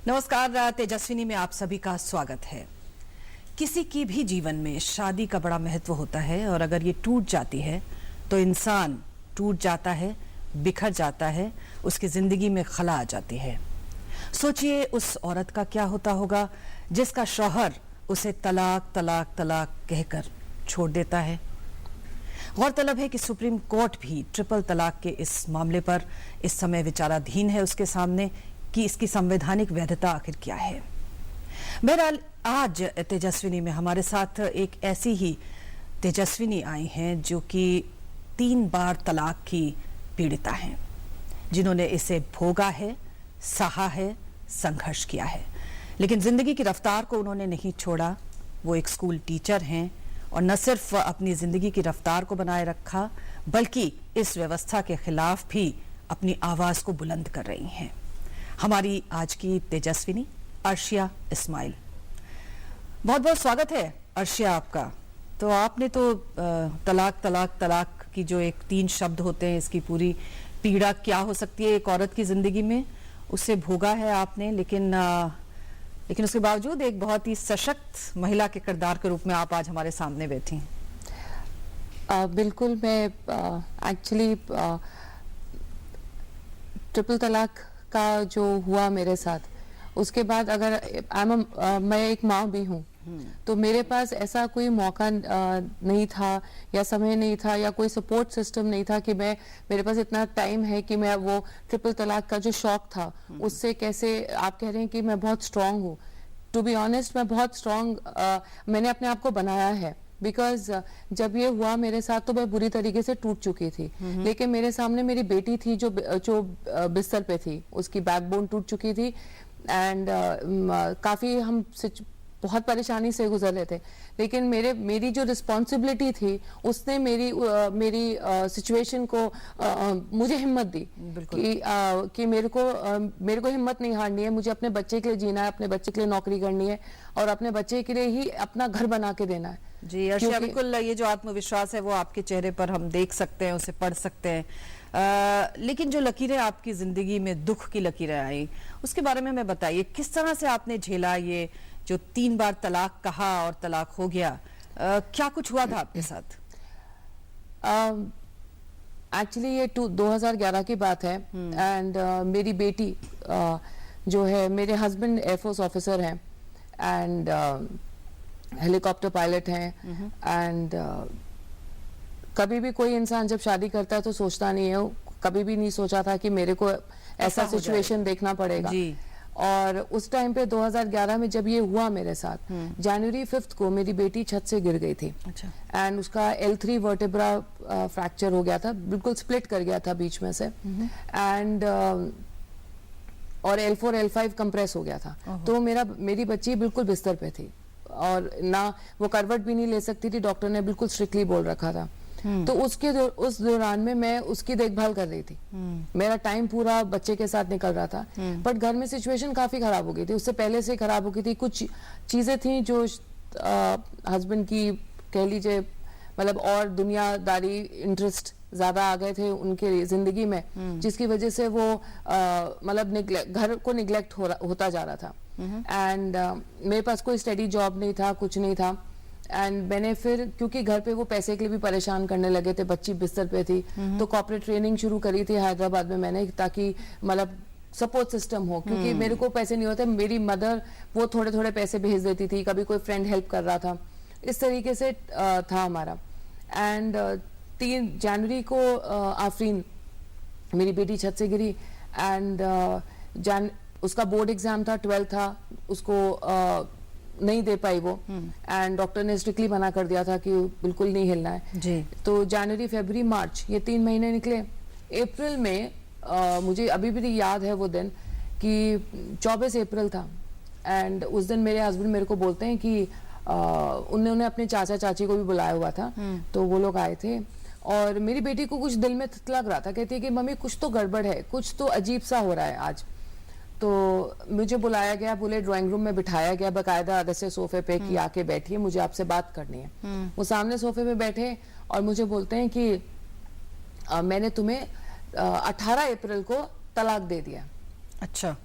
नमस्कार, तेजस्विनी में आप सभी का स्वागत है। किसी की भी जीवन में शादी का बड़ा महत्व होता है और अगर ये टूट जाती है तो इंसान टूट जाता है, बिखर जाता है, उसकी जिंदगी में खला आ जाती है। सोचिए उस औरत का क्या होता होगा जिसका शौहर उसे तलाक तलाक तलाक कहकर छोड़ देता है। गौरतलब है कि सुप्रीम कोर्ट भी ट्रिपल तलाक के इस मामले पर इस समय विचाराधीन है उसके सामने कि इसकी संवैधानिक वैधता आखिर क्या है। बहरहाल आज तेजस्विनी में हमारे साथ एक ऐसी ही तेजस्विनी आई हैं जो कि 3 बार तलाक की पीड़िता हैं, जिन्होंने इसे भोगा है, सहा है, संघर्ष किया है, लेकिन जिंदगी की रफ्तार को उन्होंने नहीं छोड़ा। वो एक स्कूल टीचर हैं और न सिर्फ अपनी जिंदगी की रफ्तार को बनाए रखा बल्कि इस व्यवस्था के खिलाफ भी अपनी आवाज को बुलंद कर रही हैं। हमारी आज की तेजस्विनी अर्शिया इस्माइल। बहुत बहुत स्वागत है अर्शिया आपका। तो आपने तो तलाक तलाक तलाक की जो एक 3 शब्द होते हैं, इसकी पूरी पीड़ा क्या हो सकती है एक औरत की जिंदगी में, उससे भोगा है आपने, लेकिन उसके बावजूद एक बहुत ही सशक्त महिला के किरदार के रूप में आप आज हमारे सामने बैठी हैं। बिल्कुल, मैं एक्चुअली ट्रिपल तलाक का जो हुआ मेरे साथ, उसके बाद अगर मैं एक माँ भी हूँ तो मेरे पास ऐसा कोई मौका नहीं था या समय नहीं था या कोई सपोर्ट सिस्टम नहीं था कि मेरे पास इतना टाइम है कि मैं वो ट्रिपल तलाक का जो शौक था उससे कैसे, आप कह रहे हैं कि मैं बहुत स्ट्रांग हूँ। टू बी ऑनेस्ट, मैं बहुत स्ट्रांग मैंने अपने आप को बनाया है, बिकॉज जब ये हुआ मेरे साथ तो मैं बुरी तरीके से टूट चुकी थी, लेकिन मेरे सामने मेरी बेटी थी जो बिस्तर पे थी, उसकी बैकबोन टूट चुकी थी एंड काफी हम बहुत परेशानी से गुजर रहे थे, लेकिन मेरी जो रिस्पॉन्सिबिलिटी थी उसने मेरी सिचुएशन को मुझे हिम्मत दी कि मेरे को हिम्मत नहीं हारनी है। मुझे अपने बच्चे के लिए जीना है, अपने बच्चे के लिए नौकरी करनी है और अपने बच्चे के लिए ही अपना घर बना के देना है। जी अर्शिया, बिल्कुल ये जो आत्मविश्वास है वो आपके चेहरे पर हम देख सकते हैं, उसे पढ़ सकते हैं। लेकिन जो लकीरें आपकी जिंदगी में दुख की लकीरें आई, उसके बारे में हमें बताइए, किस तरह से आपने झेला ये जो 3 बार तलाक कहा और तलाक हो गया? क्या कुछ हुआ था आपके साथ? एक्चुअली ये 2011 की बात है एंड मेरी बेटी जो है, मेरे हस्बैंड एयरफोर्स ऑफिसर हैं एंड हेलीकॉप्टर पायलट हैं एंड कभी भी कोई इंसान जब शादी करता है तो सोचता नहीं है, कभी भी नहीं सोचा था कि मेरे को ऐसा सिचुएशन देखना पड़ेगा। और उस टाइम पे 2011 में जब ये हुआ मेरे साथ, जनवरी 5 को मेरी बेटी छत से गिर गई थी एंड उसका L3 वर्टेब्रा फ्रैक्चर हो गया था, बिल्कुल स्प्लिट कर गया था बीच में से एंड और L4 L5 कंप्रेस हो गया था। तो मेरी बच्ची बिल्कुल बिस्तर पे थी और ना वो करवट भी नहीं ले सकती थी, डॉक्टर ने बिल्कुल स्ट्रिक्टली बोल रखा था। तो उस दौरान में मैं उसकी देखभाल कर रही थी, मेरा टाइम पूरा बच्चे के साथ निकल रहा था, बट घर में सिचुएशन काफी खराब हो गई थी, उससे पहले से खराब हो गई थी। कुछ चीजें थी जो हस्बैंड की, कह लीजिए मतलब, और दुनियादारी इंटरेस्ट ज्यादा आ गए थे उनके जिंदगी में, जिसकी वजह से वो मतलब घर को निग्लेक्ट होता जा रहा था एंड मेरे पास कोई स्टडी जॉब नहीं था, कुछ नहीं था एंड मैंने फिर, क्योंकि घर पे वो पैसे के लिए भी परेशान करने लगे थे, बच्ची बिस्तर पे थी, तो कॉर्पोरेट ट्रेनिंग शुरू करी थी हैदराबाद में मैंने, ताकि मतलब सपोर्ट सिस्टम हो, क्योंकि मेरे को पैसे नहीं होते। मेरी मदर वो थोड़े थोड़े पैसे भेज देती थी, कभी कोई फ्रेंड हेल्प कर रहा था, इस तरीके से था हमारा। एंड 3 जनवरी को आफरीन मेरी बेटी छत से गिरी एंड उसका बोर्ड एग्जाम था, 12 था, उसको नहीं दे पाई वो एंड डॉक्टर ने स्ट्रिक्टली मना कर दिया था कि बिल्कुल नहीं हिलना है जी। तो जनवरी फरवरी मार्च ये 3 महीने निकले। अप्रैल में मुझे अभी भी याद है वो दिन कि 24 अप्रैल था एंड उस दिन मेरे हस्बैंड मेरे को बोलते हैं कि उन्होंने अपने चाचा चाची को भी बुलाया हुआ था, तो वो लोग आए थे और मेरी बेटी को कुछ दिल में लग रहा था, कहती है कि मम्मी कुछ तो गड़बड़ है, कुछ तो अजीब सा हो रहा है आज। तो मुझे बुलाया गया, बोले ड्राइंग रूम में बिठाया गया बाकायदा वैसे सोफे पे कि आके बैठिए, मुझे आपसे बात करनी है। वो सामने सोफे पे बैठे और मुझे बोलते हैं कि मैंने तुम्हें 18 अप्रैल को तलाक दे दिया। अच्छा।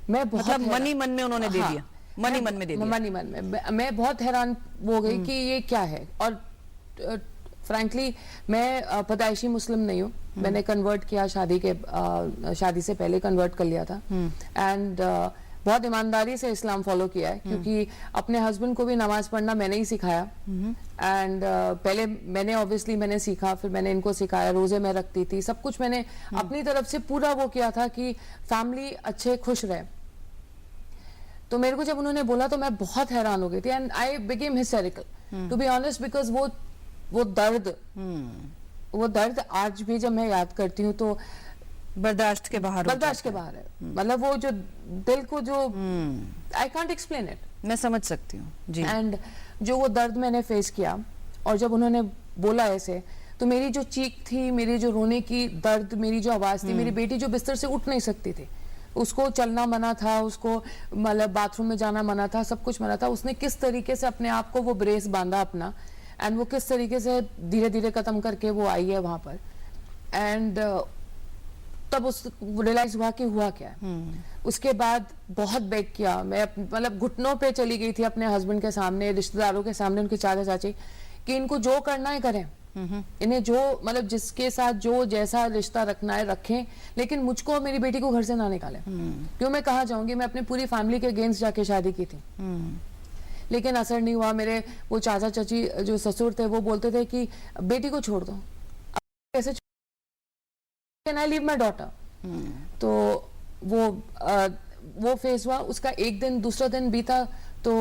मैं बहुत मतलब हैरान- मन ही मन में उन्होंने दे हाँ, दिया, मन ही मन में दे दिया। मन ही मन में मैं बहुत हैरान हो गई कि ये क्या है। और फ्रैंकली मैं पैदाइशी मुस्लिम नहीं हूँ, मैंने कन्वर्ट किया शादी से पहले कन्वर्ट कर लिया था। एंड बहुत ईमानदारी से इस्लाम फॉलो किया है, क्योंकि अपने हस्बैंड को भी नमाज पढ़ना मैंने ही सिखाया। एंड पहले मैंने सीखा, फिर मैंने इनको सिखाया, रोजे में रखती थी, सब कुछ मैंने अपनी तरफ से पूरा वो किया था कि फैमिली अच्छे खुश रहे। तो मेरे को जब उन्होंने बोला तो मैं बहुत हैरान हो गई थी, and I became hysterical to be honest, because वो दर्द आज भी जब मैं याद करती हूँ तो बर्दाश्त के बाहर हो बर्दाश्त के जाता बाहर है। मतलब वो जो दिल को जो आई कांट एक्सप्लेन इट, है। मैं समझ सकती हूँ जी। एंड जो वो दर्द मैंने फेस किया, और जब उन्होंने बोला ऐसे, तो मेरी जो चीख थी, मेरी जो रोने की दर्द, मेरी जो आवाज थी, मेरी बेटी जो बिस्तर से उठ नहीं सकती थी, उसको चलना मना था, उसको मतलब बाथरूम में जाना मना था, सब कुछ मना था। उसने किस तरीके से अपने आप को वो ब्रेस बांधा अपना, एंड वो किस तरीके से धीरे धीरे खत्म करके वो आई है वहां पर। एंड तब उस रियलाइज हुआ कि हुआ क्या है। उसके बाद बहुत बेग किया मैं, मतलब घुटनों पे चली गई थी अपने हस्बैंड के सामने, रिश्तेदारों के सामने, उनके चाचा चाची, कि इनको जो करना है करें, इन्हें जो मतलब जिसके साथ जो जैसा रिश्ता रखना है रखें, लेकिन मुझको और मेरी बेटी को घर से ना निकालें। क्यों, मैं कहाँ जाऊंगी, मैं अपनी पूरी फैमिली के अगेंस्ट जाके शादी की थी। लेकिन असर नहीं हुआ। मेरे वो चाचा चाची जो ससुर थे वो बोलते थे कि बेटी को छोड़ दो, कैसे can I leave my daughter. तो वो फेस हुआ। उसका एक दिन, दूसरा दिन बीता तो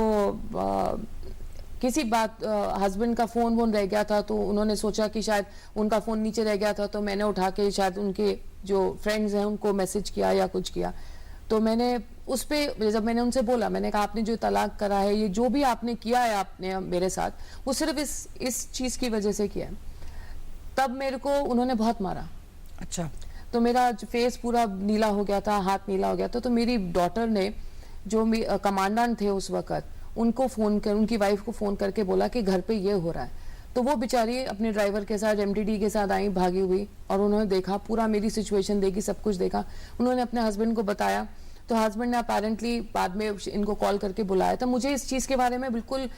किसी बात हस्बैंड का फोन वोन रह गया था, तो उन्होंने सोचा कि शायद उनका फोन नीचे रह गया था, तो मैंने उठा के शायद उनके जो फ्रेंड्स हैं उनको मैसेज किया या कुछ किया। तो मैंने उस पे जब मैंने उनसे बोला, मैंने कहा आपने जो तलाक करा है, ये जो भी आपने किया है आपने मेरे साथ, वो सिर्फ इस चीज की वजह से किया है। तब मेरे को उन्होंने बहुत मारा। अच्छा। तो मेरा फेस पूरा नीला हो गया था, हाथ नीला हो गया था। तो मेरी डॉटर ने, जो कमांडेंट थे उस वक्त, उनको फोन कर, उनकी वाइफ को फोन करके बोला कि घर पे ये हो रहा है। तो वो बेचारी अपने ड्राइवर के साथ, एमटीडी के साथ आई, भागी हुई, और उन्होंने देखा, पूरा मेरी सिचुएशन देखी, सब कुछ देखा। उन्होंने अपने हस्बैंड को बताया, तो हस्बैंड ने अपेरेंटली बाद में इनको कॉल करके बुलाया था। मुझे इस चीज़ के बारे में बिल्कुल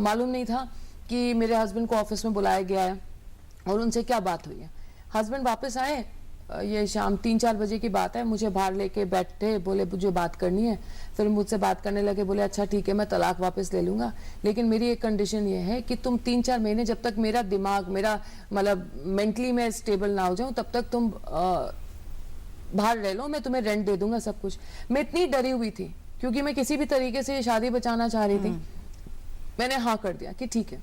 मालूम नहीं था कि मेरे हस्बैंड को ऑफिस में बुलाया गया है और उनसे क्या बात हुई है। हस्बैंड वापस आए, ये शाम 3-4 बजे की बात है, मुझे बाहर लेके बैठे, बोले मुझे बात करनी है। फिर मुझसे बात करने लगे, बोले अच्छा ठीक है, मैं तलाक वापस ले लूंगा, लेकिन मेरी एक कंडीशन ये है कि तुम 3-4 महीने, जब तक मेरा दिमाग, मेरा मतलब मेंटली मैं स्टेबल ना हो जाऊं, तब तक तुम बाहर रह लो, मैं तुम्हें रेंट दे दूंगा, सब कुछ। मैं इतनी डरी हुई थी, क्योंकि मैं किसी भी तरीके से शादी बचाना चाह रही थी। मैंने हाँ कर दिया कि ठीक है।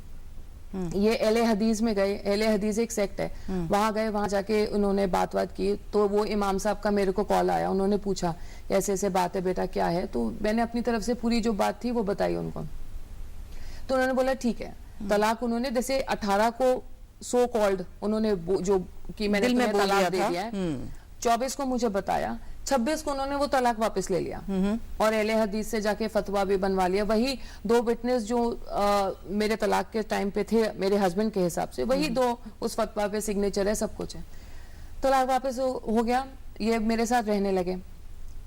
ये एले हदीस में गए, एले हदीस एक सेक्ट है, वहां गए, वहां जाके उन्होंने बात की। तो वो इमाम साहब का मेरे को कॉल आया, उन्होंने पूछा ऐसे ऐसे बात है बेटा, क्या है। तो मैंने अपनी तरफ से पूरी जो बात थी वो बताई उनको। तो उन्होंने बोला ठीक है, तलाक उन्होंने जैसे 18 को सो कॉल्ड उन्होंने जो कि मैंने दिल में तुम्हें बोल तलाक दिया दे दिया है, 24 को मुझे बताया, 26 को उन्होंने वो तलाक वापस ले लिया और अहले हदीस से जाके फतवा भी बनवा लिया। वही 2 विटनेस जो मेरे तलाक के टाइम पे थे मेरे हस्बैंड के हिसाब से, वही 2 उस फतवा पे सिग्नेचर है, सब कुछ है। तलाक वापस हो गया, ये मेरे साथ रहने लगे।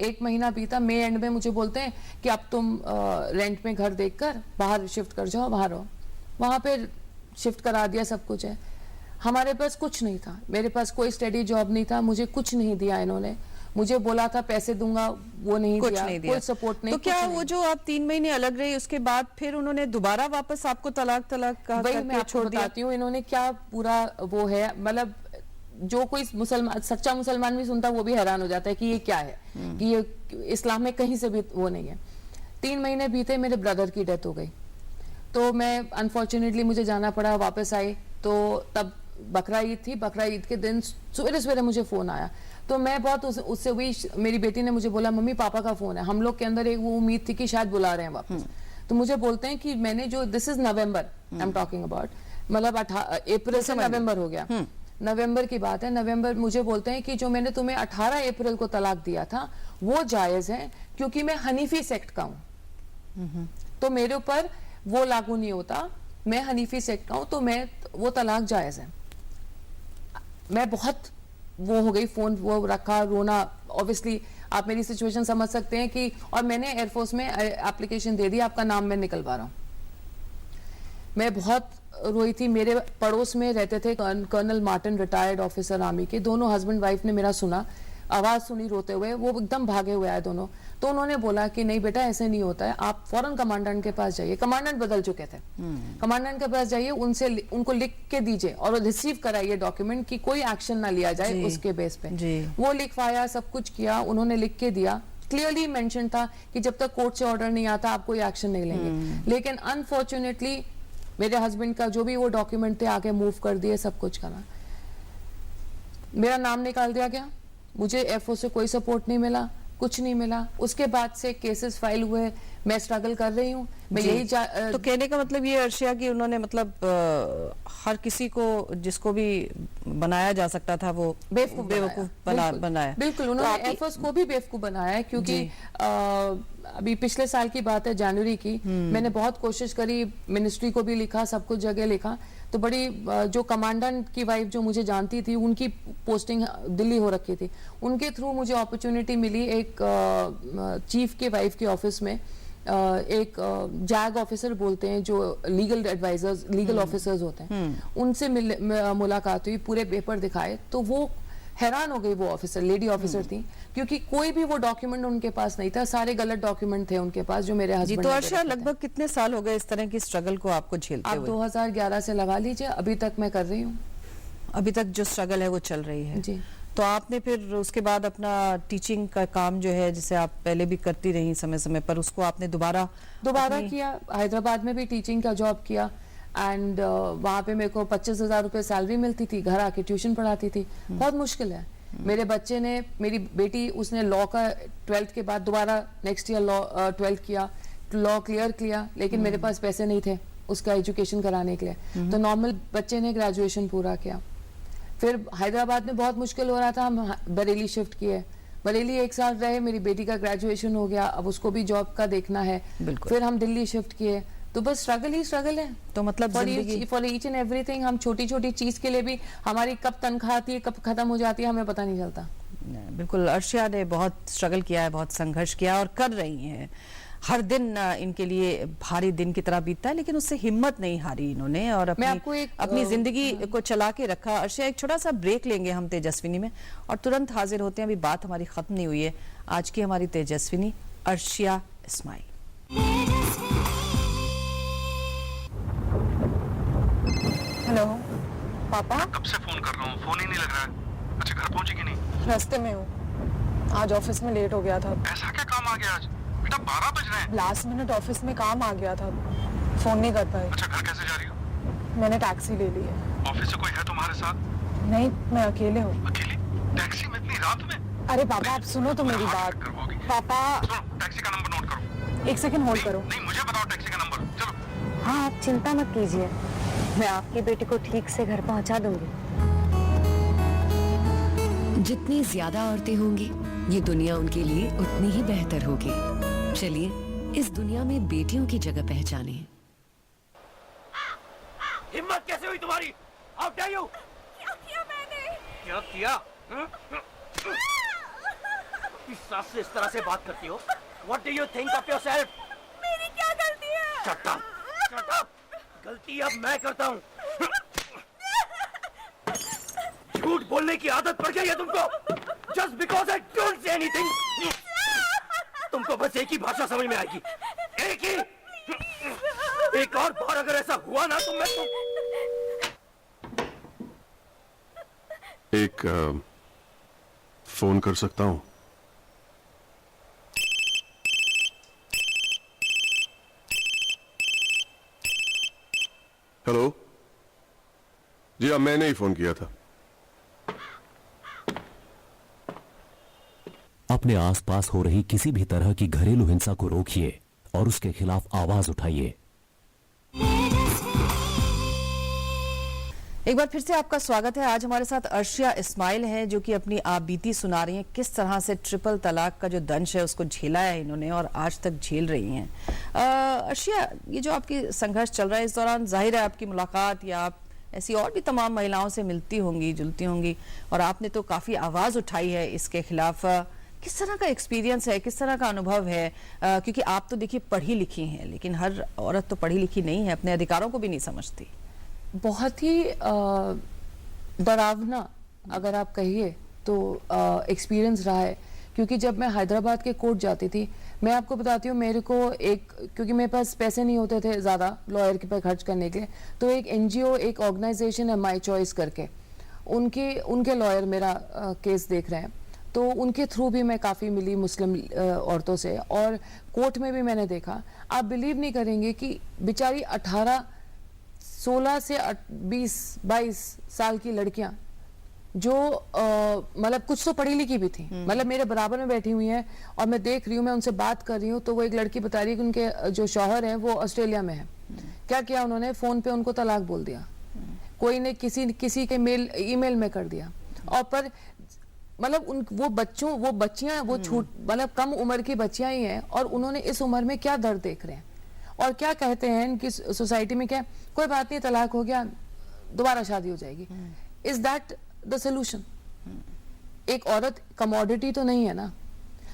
1 महीना बीता, मई एंड में मुझे बोलते हैं कि अब तुम रेंट में घर देखकर बाहर शिफ्ट कर जाओ, बाहर रहो। वहां पे शिफ्ट करा दिया, सब कुछ है। हमारे पास कुछ नहीं था, मेरे पास कोई स्टडी जॉब नहीं था, मुझे कुछ नहीं दिया इन्होंने। मुझे बोला था पैसे दूंगा, वो नहीं कुछ दिया, नहीं दिया, कोई सपोर्ट नहीं। तो क्या वो जो आप 3 महीने अलग रही, उसके बाद फिर उन्होंने दोबारा वापस आपको तलाक कहा वही मैं आपको बताती हूँ, इन्होंने क्या पूरा वो है, मतलब जो कोई मुसलमान, सच्चा मुसलमान भी सुनता वो भी हैरान हो जाता है कि ये क्या है, कि ये इस्लाम में कहीं से भी वो नहीं है। 3 महीने बीते, मेरे ब्रदर की डेथ हो गई, तो मैं अनफॉर्चुनेटली मुझे जाना पड़ा, वापस आई। तो तब बकरा ईद थी, बकरा ईद के दिन सवेरे सवेरे मुझे फोन आया। तो मैं बहुत उससे हुई, मेरी बेटी ने मुझे बोला मम्मी पापा का फोन है। हम लोग के अंदर एक वो उम्मीद थी कि शायद बुला रहे हैं वापस। तो मुझे बोलते हैं कि मैंने जो, this is November I am talking about, मतलब अप्रैल से नवंबर हो गया, नवंबर की बात है। नवंबर मुझे बोलते हैं कि जो मैंने तुम्हें 18 अप्रैल को तलाक दिया था वो जायज है, क्योंकि मैं हनीफी सेक्ट का हूँ, तो मेरे ऊपर वो लागू नहीं होता, मैं हनीफी सेक्ट का हूँ, तो मैं वो तलाक जायज है। मैं बहुत वो हो गई, फोन वो रखा, रोना। ऑब्वियसली आप मेरी सिचुएशन समझ सकते हैं कि, और मैंने एयरफोर्स में एप्लीकेशन दे दी, आपका नाम मैं निकलवा रहा हूँ। मैं बहुत रोई थी। मेरे पड़ोस में रहते थे colonel Martin, retired officer army के। दोनों हस्बैंड वाइफ ने मेरा सुना, आवाज सुनी रोते हुए, वो एकदम भागे हुए आए दोनों। तो उन्होंने बोला कि नहीं बेटा ऐसे नहीं होता है, आप फौरन कमांडेंट के पास जाइए। कमांडेंट बदल चुके थे, कमांडेंट के पास जाइए, उनको लिख के दीजिए और रिसीव कराइए डॉक्यूमेंट कि कोई एक्शन ना लिया जाए उसके बेस पे। वो लिखवाया, सब कुछ किया, उन्होंने लिख के दिया। क्लियरली मेंशन था कि जब तक कोर्ट से ऑर्डर नहीं आता आप कोई एक्शन नहीं लेंगे। लेकिन अनफॉर्चुनेटली मेरे हस्बैंड का जो भी वो डॉक्यूमेंट थे आगे मूव कर दिए, सब कुछ करा। मेरा नाम निकाल दिया गया, मुझे एयरफोर्स से कोई सपोर्ट नहीं मिला, कुछ नहीं मिला। उसके बाद से केसेस फाइल हुए, मैं स्ट्रगल कर रही हूँ। मैं यही तो कहने का मतलब ये अर्शिया कि उन्होंने मतलब हर किसी को जिसको भी बनाया जा सकता था वो बेवकूफ बनाया। बिल्कुल, उन्होंने एयरफोर्स को भी बेवकूफ बनाया है, क्योंकि अभी पिछले साल की बात है, जनवरी की, मैंने बहुत कोशिश करी, मिनिस्ट्री को भी लिखा, सब कुछ जगह लिखा। तो बड़ी जो कमांडेंट की वाइफ जो मुझे जानती थी, उनकी पोस्टिंग दिल्ली हो रखी थी, उनके थ्रू मुझे अपॉर्चुनिटी मिली एक चीफ के वाइफ के ऑफिस में। एक जैग ऑफिसर बोलते हैं जो लीगल एडवाइजर्स, लीगल ऑफिसर्स होते हैं, उनसे मुलाकात हुई, पूरे पेपर दिखाए। तो वो हैरान हो गई, वो ऑफिसर, लेडी ऑफिसर थी, क्योंकि कोई भी वो डॉक्यूमेंट उनके पास नहीं था, सारे गलत डॉक्यूमेंट थे उनके पास जो मेरे हस्बैंड। तो अर्शिया लगभग कितने साल हो गए इस तरह की स्ट्रगल को आपको झेलते हुए? आप 2011 से लगा लीजिए, अभी तक मैं कर रही हूँ। अभी तक जो स्ट्रगल है वो चल रही है जी। तो आपने फिर उसके बाद अपना टीचिंग का काम जो है, जिसे आप पहले भी करती रही समय समय पर, उसको आपने दोबारा किया। हैदराबाद में भी टीचिंग का जॉब किया, एंड वहाँ पे मेरे को 25,000 रुपए सैलरी मिलती थी, घर आके ट्यूशन पढ़ाती थी। बहुत मुश्किल है। मेरे बच्चे ने, मेरी बेटी, उसने लॉ का 12th के बाद दोबारा नेक्स्ट ईयर लॉ 12th किया, लॉ क्लियर किया, लेकिन मेरे पास पैसे नहीं थे उसका एजुकेशन कराने के लिए। तो नॉर्मल बच्चे ने ग्रेजुएशन पूरा किया। फिर हैदराबाद में बहुत मुश्किल हो रहा था, हम बरेली शिफ्ट किए। बरेली 1 साल रहे, मेरी बेटी का ग्रेजुएशन हो गया, अब उसको भी जॉब का देखना है। फिर हम दिल्ली शिफ्ट किए। तो बस स्ट्रगल ही स्ट्रगल है। तो मतलब फॉर ईच एंड एवरीथिंग, हम छोटी छोटी चीज के लिए भी, हमारी कब तनख्वाह आती है, कब खत्म हो जाती है, हमें पता नहीं चलता। बिल्कुल, अर्शिया ने बहुत स्ट्रगल किया है, बहुत संघर्ष किया और कर रही हैं। हर दिन इनके लिए भारी दिन की तरह बीतता है, लेकिन उससे हिम्मत नहीं हारी इन्होंने और अपनी जिंदगी को चला के रखा। अर्शिया, एक छोटा सा ब्रेक लेंगे हम तेजस्विनी में और तुरंत हाजिर होते हैं। अभी बात हमारी खत्म नहीं हुई है। आज की हमारी तेजस्विनी अर्शिया इस्माइल। हेलो पापा। कब से फोन कर रहा हूँ, फोन ही नहीं लग रहा है। अच्छा, घर पहुंची कि नहीं? रास्ते में हूँ, आज ऑफिस में लेट हो गया था। ऐसा क्या काम आ गया आज? बेटा 12 बज रहे हैं। लास्ट मिनट ऑफिस में काम आ गया था, फोन नहीं कर पाई। अच्छा, घर कैसे जा रही हो? मैंने टैक्सी ले ली है। ऑफिस से कोई है तुम्हारे साथ? नहीं, मैं अकेले हूँ। अकेली? टैक्सी में इतनी रात में? अरे पापा आप सुनो तो मेरी बात। पापा सुनो, टैक्सी का नंबर नोट करो। 1 सेकंड होल्ड करो। नहीं, मुझे बताओ टैक्सी का नंबर। चलो। हाँ, आप चिंता मत कीजिए, मैं आपकी बेटी को ठीक से घर पहुंचा दूंगी। जितनी ज्यादा औरतें होंगी, ये दुनिया उनके लिए उतनी ही बेहतर होगी। चलिए इस दुनिया में बेटियों की जगह पहचानें। हिम्मत कैसे हुई तुम्हारी? How dare you? क्या किया मैंने? क्या किया? किस सास से इस तरह से बात करती हो? What do you think of yourself? मेरी क्या गलती है? Shut up! Shut up! गलती अब मैं करता हूँ। झूठ बोलने की आदत पड़ गई है तुमको। Just because I don't say anything. तुमको बस एक ही भाषा समझ में आएगी, एक ही। एक और बार अगर ऐसा हुआ ना तो मैं एक फोन कर सकता हूं? हेलो जी, हाँ मैंने ही फोन किया था। अपने आसपास हो रही किसी भी तरह की घरेलू हिंसा को रोकिए और उसके खिलाफ आवाज उठाइए। एक बार फिर से आपका स्वागत है। आज हमारे साथ अर्शिया इस्माइल है जो कि अपनी आप बीती सुना रही हैं, किस तरह से ट्रिपल तलाक का जो दंश है उसको झेला है इन्होंने और आज तक झेल रही हैं। अर्शिया, ये जो आपकी संघर्ष चल रहा है, इस दौरान जाहिर है आपकी मुलाकात या आप ऐसी और भी तमाम महिलाओं से मिलती होंगी, जुलती होंगी और आपने तो काफ़ी आवाज़ उठाई है इसके खिलाफ। किस तरह का एक्सपीरियंस है, किस तरह का अनुभव है? क्योंकि आप तो देखिए पढ़ी लिखी हैं, लेकिन हर औरत तो पढ़ी लिखी नहीं है, अपने अधिकारों को भी नहीं समझती। बहुत ही डरावना अगर आप कहिए तो एक्सपीरियंस रहा है, क्योंकि जब मैं हैदराबाद के कोर्ट जाती थी, मैं आपको बताती हूँ, मेरे को क्योंकि मेरे पास पैसे नहीं होते थे ज़्यादा लॉयर के पर खर्च करने के लिए, तो एक NGO, एक ऑर्गेनाइजेशन है माई चॉइस करके, उनके लॉयर मेरा केस देख रहे हैं, तो उनके थ्रू भी मैं काफ़ी मिली मुस्लिम औरतों से, और कोर्ट में भी मैंने देखा। आप बिलीव नहीं करेंगे कि बेचारी 16 से 20-22 साल की लड़कियां जो मतलब कुछ तो पढ़ी लिखी भी थी, मतलब मेरे बराबर में बैठी हुई हैं, और मैं देख रही हूँ, मैं उनसे बात कर रही हूँ, तो वो एक लड़की बता रही है कि उनके जो शौहर हैं वो ऑस्ट्रेलिया में है। क्या किया उन्होंने, फोन पे उनको तलाक बोल दिया, कोई ने किसी के ईमेल में कर दिया, और पर मतलब वो बच्चियां मतलब कम उम्र की बच्चियां ही हैं, और उन्होंने इस उम्र में क्या दर्द देख रहे हैं, और क्या कहते हैं इनकी सोसाइटी में, क्या कोई बात नहीं, तलाक हो गया, दोबारा शादी हो जाएगी। Is that the solution? एक औरत कमोडिटी तो नहीं है ना।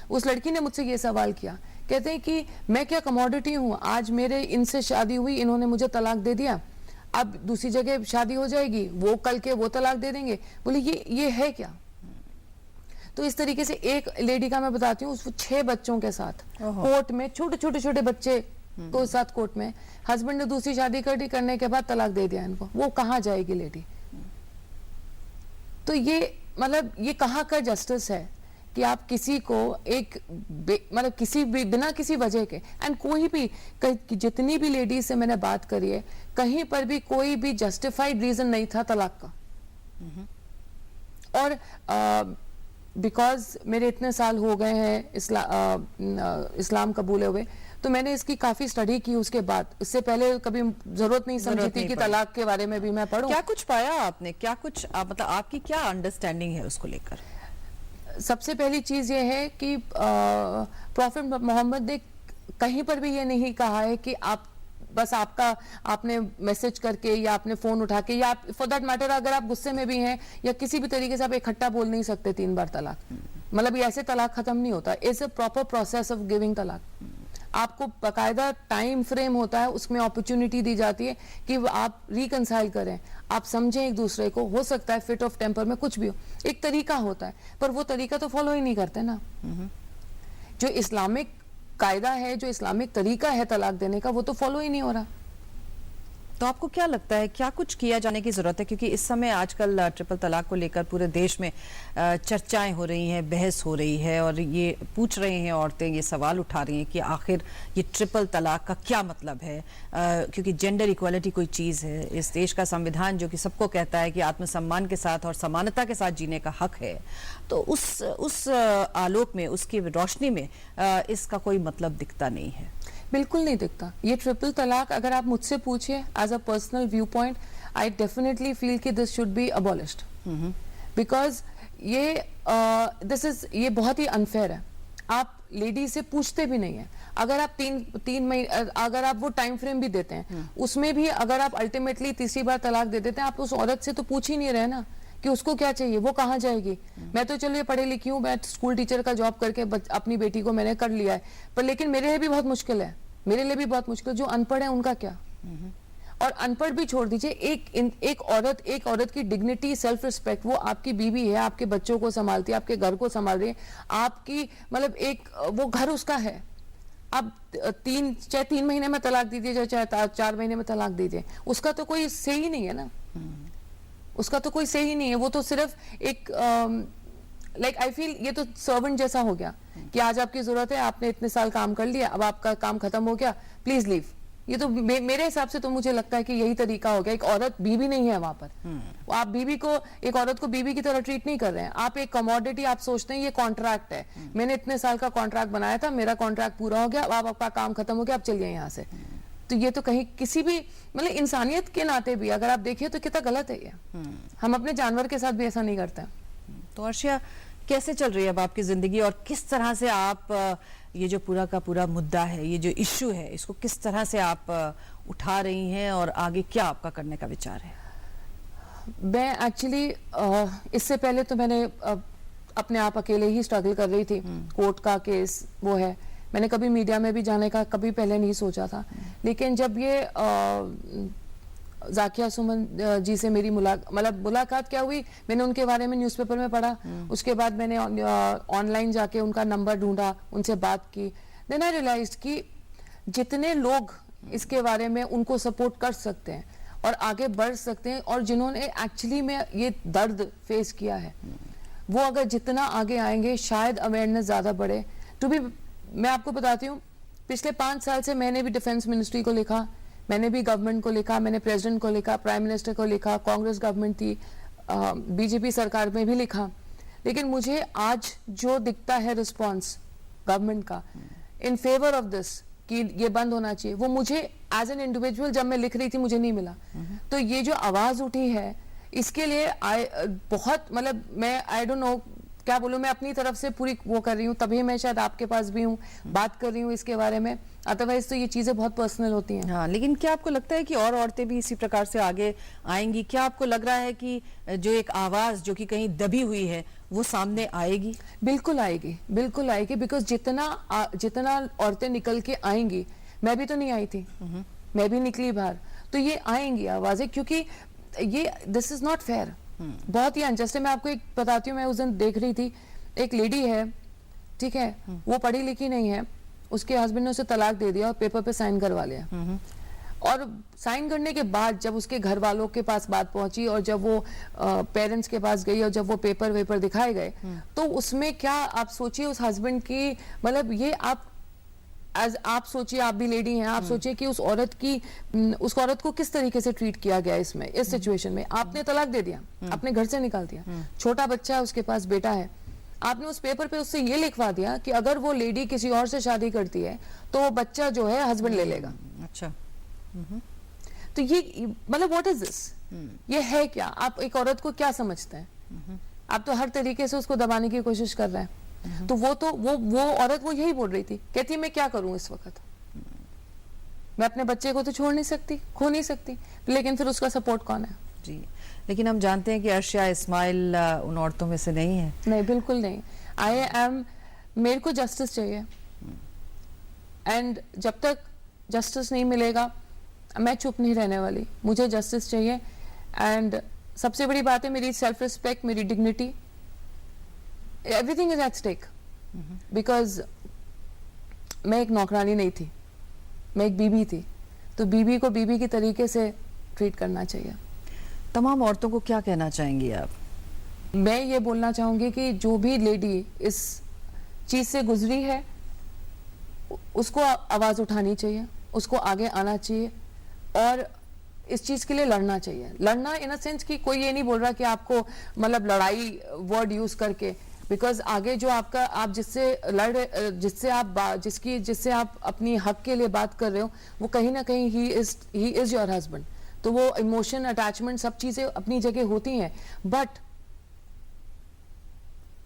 उस लड़की ने मुझसे ये सवाल किया, कहते हैं कि मैं क्या कमोडिटी हूँ, आज मेरे इनसे शादी हुई, इन्होंने मुझे तलाक दे दिया, अब दूसरी जगह शादी हो जाएगी, वो कल के वो तलाक दे देंगे। बोले ये है क्या? तो इस तरीके से एक लेडी का मैं बताती हूँ, 6 बच्चों के साथ कोर्ट में, छोटे बच्चे को साथ कोर्ट में, हस्बैंड ने दूसरी शादी करने के बाद तलाक दे दिया इनको, वो कहाँ जाएगी लेडी? तो ये मतलब ये कहाँ का जस्टिस है कि आप किसी को मतलब किसी भी बिना किसी वजह के, एंड कोई भी जितनी भी लेडीज से मैंने बात करी है, कहीं पर भी कोई भी जस्टिफाइड रीजन नहीं था तलाक का। और बिकॉज मेरे इतने साल हो गए हैं इस्लाम कबूले हुए, तो मैंने इसकी काफी स्टडी की उसके बाद। इससे पहले कभी जरूरत नहीं समझी थी कि तलाक के बारे में भी मैं पढूं। क्या कुछ पाया आपने, क्या कुछ मतलब आपकी क्या अंडरस्टैंडिंग है उसको लेकर? सबसे पहली चीज ये है कि प्रॉफिट मोहम्मद ने कहीं पर भी ये नहीं कहा है कि आप बस आपने मैसेज करके या आपने फोन उठा के, या फॉर दैट मैटर अगर आप गुस्से में भी हैं या किसी भी तरीके से आप इकट्ठा बोल नहीं सकते 3 बार तलाक। मतलब ये ऐसे तलाक खत्म नहीं होता, it's a proper process of giving तलाक। आपको बकायदा टाइम फ्रेम होता है, उसमें अपॉर्चुनिटी दी जाती है कि आप रिकंसाइल करें, आप समझें एक दूसरे को। हो सकता है फिट ऑफ टेम्पर में कुछ भी हो, एक तरीका होता है, पर वो तरीका तो फॉलो ही नहीं करते ना। जो इस्लामिक कायदा है, जो इस्लामिक तरीका है तलाक देने का, वो तो फॉलो ही नहीं हो रहा। तो आपको क्या लगता है क्या कुछ किया जाने की जरूरत है? क्योंकि इस समय आजकल ट्रिपल तलाक को लेकर पूरे देश में चर्चाएं हो रही हैं, बहस हो रही है, और ये पूछ रही हैं औरतें, ये सवाल उठा रही हैं कि आखिर ये ट्रिपल तलाक का क्या मतलब है? क्योंकि जेंडर इक्वालिटी कोई चीज़ है, इस देश का संविधान जो कि सबको कहता है कि आत्मसम्मान के साथ और समानता के साथ जीने का हक है, तो उस आलोक में, उसकी रोशनी में इसका कोई मतलब दिखता नहीं है। बिल्कुल नहीं दिखता। ये ट्रिपल तलाक अगर आप मुझसे पूछिए as a personal view point, I definitely feel कि this should be abolished, because ये बहुत ही अनफेयर है। आप लेडी से पूछते भी नहीं है। अगर आप तीन महीने, अगर आप वो टाइम फ्रेम भी देते हैं, उसमें भी अगर आप अल्टीमेटली तीसरी बार तलाक दे देते हैं, आप उस औरत से तो पूछ ही नहीं रहे ना कि उसको क्या चाहिए, वो कहाँ जाएगी। मैं तो चलिए पढ़ी लिखी हूँ, मैं स्कूल टीचर का जॉब करके अपनी बेटी को मैंने कर लिया है, पर लेकिन मेरे लिए भी बहुत मुश्किल है, मेरे लिए भी बहुत मुश्किल। जो अनपढ़ है उनका क्या? और अनपढ़ भी छोड़ दीजिए, एक औरत की डिग्निटी, सेल्फ रिस्पेक्ट, वो आपकी बीवी है, आपके बच्चों को संभालती है, आपके घर को संभाल रही है, आपकी मतलब वो घर उसका है। अब चाहे 3 महीने में तलाक दीजिए, चाहे 4 महीने में तलाक दीजिए, उसका तो कोई से ही नहीं है ना, उसका तो कोई से ही नहीं है। वो तो सिर्फ एक लाइक आई फील ये तो सर्वेंट जैसा हो गया कि आज आपकी जरूरत है, आपने इतने साल काम कर लिया, अब आपका काम खत्म हो गया, प्लीज लीव। ये तो मेरे हिसाब से तो मुझे लगता है कि यही तरीका हो गया। एक औरत बीवी नहीं है वहां पर। आप बीवी को, एक औरत को बीवी की तरह ट्रीट नहीं कर रहे हैं। आप एक कमोडिटी, आप सोचते हैं ये कॉन्ट्रैक्ट है, मैंने इतने साल का कॉन्ट्रैक्ट बनाया था, मेरा कॉन्ट्रैक्ट पूरा हो गया, अब आपका काम खत्म हो गया, अब चलिए यहाँ से। तो ये तो कहीं किसी भी मतलब इंसानियत के नाते भी अगर आप देखिए तो कितना गलत है ये। हम अपने जानवर के साथ भी ऐसा नहीं करते। तो अर्शिया, कैसे चल रही है अब आपकी जिंदगी, और किस तरह से आप ये जो पूरा का पूरा मुद्दा है, ये जो इश्यू है, इसको किस तरह से आप उठा रही हैं, और आगे क्या आपका करने का विचार है? मैं एक्चुअली इससे पहले तो मैंने अपने आप अकेले ही स्ट्रगल कर रही थी। कोर्ट का केस वो है, मैंने कभी मीडिया में भी जाने का कभी पहले नहीं सोचा था। लेकिन जब ये जाकिया सुमन जी से मेरी मुलाकात क्या हुई, मैंने उनके बारे में न्यूज़पेपर में पढ़ा, उसके बाद मैंने ऑनलाइन जाके उनका नंबर ढूंढा, उनसे बात की। देन आई रियलाइज्ड कि जितने लोग इसके बारे में उनको सपोर्ट कर सकते हैं और आगे बढ़ सकते हैं और जिन्होंने एक्चुअली में ये दर्द फेस किया है, वो अगर जितना आगे आएंगे शायद अवेयरनेस ज़्यादा बढ़े। मैं आपको बताती हूँ, पिछले 5 साल से मैंने भी डिफेंस मिनिस्ट्री को लिखा, मैंने भी गवर्नमेंट को लिखा, मैंने प्रेसिडेंट को लिखा, प्राइम मिनिस्टर को लिखा, कांग्रेस गवर्नमेंट थी, बीजेपी सरकार में भी लिखा। लेकिन मुझे आज जो दिखता है रिस्पॉन्स गवर्नमेंट का इन फेवर ऑफ दिस कि ये बंद होना चाहिए, वो मुझे एज एन इंडिविजुअल जब मैं लिख रही थी मुझे नहीं मिला। तो ये जो आवाज उठी है इसके लिए बहुत मैं आई डोंट नो क्या बोलूं, मैं अपनी तरफ से पूरी वो कर रही हूँ, तभी मैं शायद आपके पास भी हूँ, बात कर रही हूँ इसके बारे में। अदरवाइज तो ये चीजें बहुत पर्सनल होती हैं। हाँ, लेकिन क्या आपको लगता है कि और औरतें भी इसी प्रकार से आगे आएंगी? क्या आपको लग रहा है कि जो एक आवाज जो कि कहीं दबी हुई है वो सामने आएगी? बिल्कुल आएगी, बिल्कुल आएगी, बिकॉज जितना औरतें निकल के आएंगी, मैं भी तो नहीं आई थी, मैं भी निकली बाहर, तो ये आएंगी आवाजें, क्योंकि ये दिस इज नॉट फेयर, बहुत ही अनजस्ट है। मैं आपको एक बताती हूँ, मैं उस दिन देख रही थी, एक लेडी है, ठीक है, वो पढ़ी लिखी नहीं है, उसके हस्बैंड ने उसे तलाक दे दिया और पेपर पे साइन करवा लिया। और साइन करने के बाद जब उसके घर वालों के पास बात पहुंची और जब वो पेरेंट्स के पास गई और जब वो पेपर वेपर दिखाए गए, तो उसमें क्या आप सोचिए उस हस्बैंड की, ये आप सोचिए, आप भी लेडी हैं, आप सोचिए कि उस औरत को किस तरीके से ट्रीट किया गया इसमें, इस सिचुएशन में। आपने तलाक दे दिया, अपने घर से निकाल दिया, छोटा बच्चा है, उसके पास बेटा है, आपने उस पेपर पे उससे ये लिखवा दिया कि अगर वो लेडी किसी और से शादी करती है तो वो बच्चा जो है हस्बैंड ले लेगा। अच्छा, तो ये व्हाट इज दिस, ये है क्या? आप एक औरत को क्या समझते हैं? आप तो हर तरीके से उसको दबाने की कोशिश कर रहे हैं। तो वो औरत वो यही बोल रही थी, कहती है मैं क्या करूं इस वक्त, मैं अपने बच्चे को तो छोड़ नहीं सकती, खो नहीं सकती, लेकिन फिर उसका सपोर्ट कौन है? जी, लेकिन हम जानते हैं कि अर्शिया इस्माइल उन औरतों में से नहीं है। नहीं, बिल्कुल नहीं। मेरे को जस्टिस चाहिए, एंड जब तक जस्टिस नहीं मिलेगा मैं चुप नहीं रहने वाली, मुझे जस्टिस चाहिए। एंड सबसे बड़ी बात है मेरी सेल्फ रिस्पेक्ट, मेरी dignity, everything is at stake, because मैं एक नौकरानी नहीं थी, मैं एक बीबी थी, तो बीबी को बीबी की तरीके से ट्रीट करना चाहिए। तमाम औरतों को क्या कहना चाहेंगी आप? मैं ये बोलना चाहूंगी कि जो भी लेडी इस चीज से गुजरी है उसको आवाज उठानी चाहिए, उसको आगे आना चाहिए और इस चीज के लिए लड़ना चाहिए। लड़ना इन अ सेंस कि कोई ये नहीं बोल रहा कि आपको लड़ाई वर्ड यूज करके, बिकॉज आगे जो आपका आप जिससे आप अपनी हक के लिए बात कर रहे हो, वो कहीं ना कहीं ही इज योर हस्बैंड। तो वो इमोशन, अटैचमेंट, सब चीजें अपनी जगह होती हैं, बट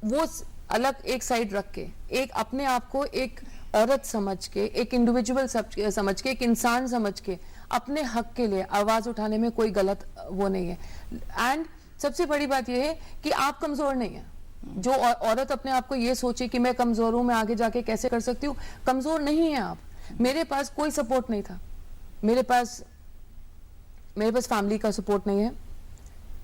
वो अलग एक साइड रख के, एक अपने आप को एक औरत समझ के, एक इंडिविजुअल समझ के, एक इंसान समझ के अपने हक के लिए आवाज उठाने में कोई गलत वो नहीं है। एंड सबसे बड़ी बात यह है कि आप कमजोर नहीं है। जो औरत अपने आप को ये सोचे कि मैं कमजोर हूं, मैं आगे जाके कैसे कर सकती हूँ, कमजोर नहीं है आप। मेरे पास कोई सपोर्ट नहीं था, मेरे पास फैमिली का सपोर्ट नहीं है,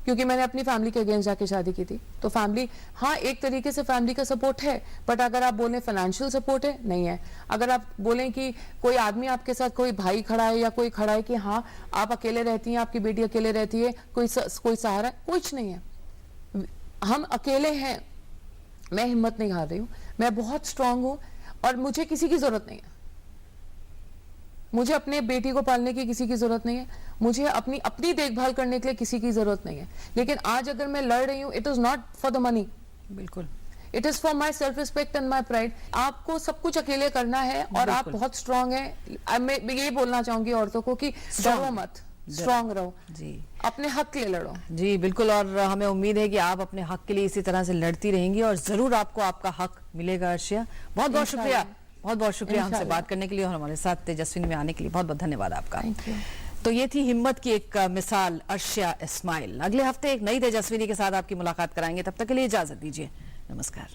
क्योंकि मैंने अपनी फैमिली के अगेंस्ट जाके शादी की थी। तो फैमिली, हाँ एक तरीके से फैमिली का सपोर्ट है, बट अगर आप बोलें फाइनेंशियल सपोर्ट है, नहीं है। अगर आप बोलें कि कोई आदमी आपके साथ, कोई भाई खड़ा है या कोई खड़ा है कि हाँ आप अकेले रहती हैं, आपकी बेटी अकेले रहती है, कोई सहारा, कुछ नहीं है। हम अकेले हैं। मैं हिम्मत नहीं हार रही हूँ, मैं बहुत स्ट्रांग हूँ और मुझे किसी की जरूरत नहीं है। मुझे अपने बेटी को पालने की किसी की जरूरत नहीं है, मुझे अपनी देखभाल करने के लिए किसी की जरूरत नहीं है। लेकिन आज अगर मैं लड़ रही हूँ, it is not for the money, बिल्कुल, it is for my self respect and my pride. आपको सब कुछ अकेले करना है और आप बहुत स्ट्रांग है। मैं यही बोलना चाहूंगी औरतों को कि डरो मत, स्ट्रांग रहो जी, अपने हक के लिए लड़ो। जी बिल्कुल, और हमें उम्मीद है कि आप अपने हक के लिए इसी तरह से लड़ती रहेंगी और जरूर आपको आपका हक मिलेगा। अर्शिया, बहुत बहुत शुक्रिया, बहुत बहुत शुक्रिया हमसे बात करने के लिए और हमारे साथ तेजस्विनी में आने के लिए बहुत बहुत धन्यवाद आपका। तो ये थी हिम्मत की एक मिसाल अर्शिया इस्माइल। अगले हफ्ते एक नई तेजस्विनी के साथ आपकी मुलाकात कराएंगे, तब तक के लिए इजाजत दीजिए, नमस्कार।